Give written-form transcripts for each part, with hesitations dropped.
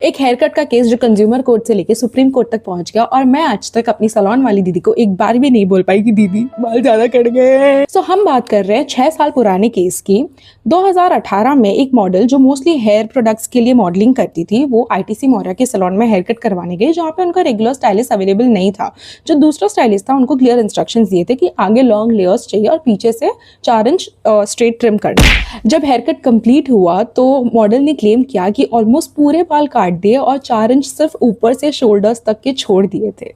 एक hair cut का case जो कंज्यूमर कोर्ट से लेके सुप्रीम कोर्ट तक पहुंच गया और मैं आज तक अपनी सैलून वाली दीदी को एक बार भी नहीं बोल पाई कि दीदी बाल ज्यादा कट गए। सो हम बात कर रहे हैं 6 साल पुराने केस की। 2018 में एक मॉडल जो मोस्टली हेयर प्रोडक्ट्स के लिए मॉडलिंग करती थी वो आईटीसी मौर्या के सैलून में हेयर कट करवाने गई, जहाँ पे उनका रेगुलर स्टाइलिस्ट अवेलेबल नहीं था। जो दूसरा स्टाइलिस्ट था उनको क्लियर इंस्ट्रक्शंस दिए थे कि आगे लॉन्ग लेयर्स चाहिए और पीछे से 4 इंच स्ट्रेट ट्रिम करना। जब हेयर कट कंप्लीट हुआ तो मॉडल ने क्लेम किया कि ऑलमोस्ट पूरे बाल काट दिए और 4 इंच सिर्फ ऊपर से शोल्डर्स तक के छोड़ दिए थे।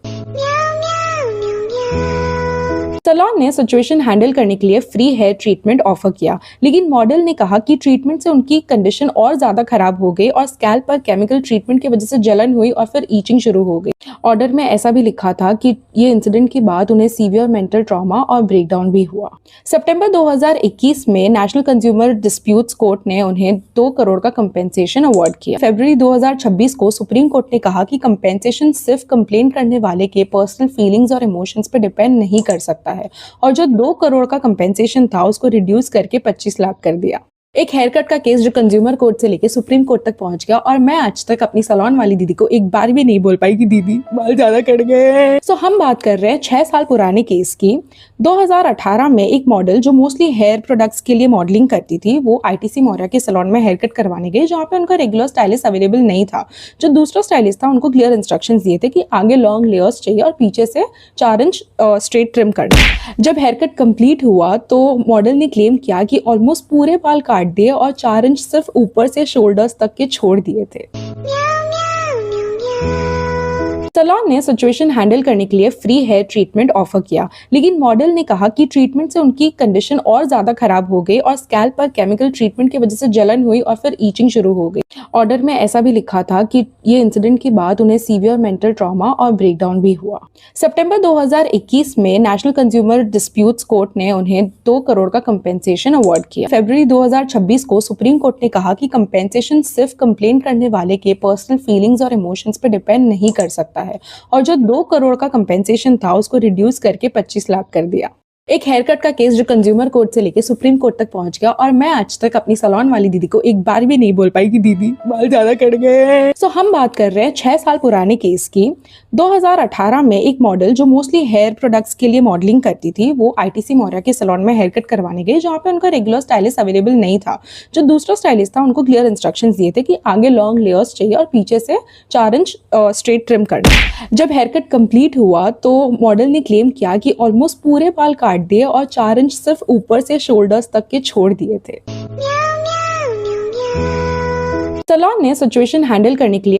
सैलून ने सिचुएशन हैंडल करने के लिए फ्री हेयर ट्रीटमेंट ऑफर किया, लेकिन मॉडल ने कहा कि ट्रीटमेंट से उनकी कंडीशन और ज्यादा खराब हो गई और स्कैल्प पर केमिकल ट्रीटमेंट की वजह से जलन हुई और फिर ईचिंग शुरू हो गई। ऑर्डर में ऐसा भी लिखा था कि ये इंसिडेंट के बाद उन्हें सीवियर मेंटल ट्रॉमा और ब्रेकडाउन भी हुआ। सितंबर 2021 में नेशनल कंज्यूमर डिस्प्यूट्स कोर्ट ने उन्हें 2 करोड़ का कंपेंसेशन अवार्ड किया। फरवरी 2026 को सुप्रीम कोर्ट ने कहा कि कंपेंसेशन सिर्फ कंप्लेन करने वाले के पर्सनल फीलिंग्स और इमोशंस पर डिपेंड नहीं कर सकता है, और जो 2 करोड़ का कंपेंसेशन था उसको रिड्यूस करके 25 लाख कर दिया। एक हेयर कट का केस जो कंज्यूमर कोर्ट से लेके सुप्रीम कोर्ट तक पहुंच गया और मैं आज तक अपनी सैलून वाली दीदी को एक बार भी नहीं बोल पाई कि दीदी बाल ज्यादा कट गए। सो हम बात कर रहे हैं 6 साल पुराने केस की। 2018 में एक मॉडल जो मोस्टली हेयर प्रोडक्ट्स के लिए मॉडलिंग करती थी वो आईटीसी मौर्या के सैलून में हेयर कट करवाने गई, जहाँ पे उनका रेगुलर स्टाइलिस्ट अवेलेबल नहीं था। जो दूसरा स्टाइलिस्ट था उनको क्लियर इंस्ट्रक्शंस दिए थे कि आगे लॉन्ग लेयर्स चाहिए और पीछे से 4 इंच स्ट्रेट ट्रिम करना। जब हेयर कट कंप्लीट हुआ तो मॉडल ने क्लेम किया कि ऑलमोस्ट पूरे बाल काट दिए और 4 इंच सिर्फ ऊपर से शोल्डर्स तक के छोड़ दिए थे। सैलून ने सिचुएशन हैंडल करने के लिए फ्री हेयर ट्रीटमेंट ऑफर किया, लेकिन मॉडल ने कहा कि ट्रीटमेंट से उनकी कंडीशन और ज्यादा खराब हो गई और स्कैल्प पर केमिकल ट्रीटमेंट की वजह से जलन हुई और फिर ईचिंग शुरू हो गई। ऑर्डर में ऐसा भी लिखा था कि ये इंसिडेंट के बाद उन्हें सीवियर मेंटल ट्रॉमा और ब्रेकडाउन भी हुआ। सितंबर 2021 में नेशनल कंज्यूमर डिस्प्यूट्स कोर्ट ने उन्हें 2 करोड़ का कंपेंसेशन अवार्ड किया। फरवरी 2026 को सुप्रीम कोर्ट ने कहा कि कंपेंसेशन सिर्फ कंप्लेन करने वाले के पर्सनल फीलिंग्स और इमोशंस पर डिपेंड नहीं कर सकता है, और जो 2 करोड़ का कंपेंसेशन था उसको रिड्यूस करके 25 लाख कर दिया। एक हेयर कट का केस जो कंज्यूमर कोर्ट से लेके सुप्रीम कोर्ट तक पहुंच गया और मैं आज तक अपनी सैलून वाली दीदी को एक बार भी नहीं बोल पाई कि दीदी बाल ज्यादा कट गए। सो हम बात कर रहे हैं 6 साल पुराने केस की। 2018 में एक मॉडल जो मोस्टली हेयर प्रोडक्ट्स के लिए मॉडलिंग करती थी वो आईटीसी मौर्या के सैलून में हेयर कट करवाने गई, जहाँ पे उनका रेगुलर स्टाइलिस्ट अवेलेबल नहीं था। जो दूसरा स्टाइलिस्ट था उनको क्लियर इंस्ट्रक्शंस दिए थे कि आगे लॉन्ग लेयर्स चाहिए और पीछे से 4 इंच स्ट्रेट ट्रिम करना। जब हेयर कट कंप्लीट हुआ तो मॉडल ने क्लेम किया कि ऑलमोस्ट पूरे बाल काट दिए और 4 इंच सिर्फ ऊपर से शोल्डर्स तक के छोड़ दिए थे। सैलून ने सिचुएशन हैंडल करने के लिए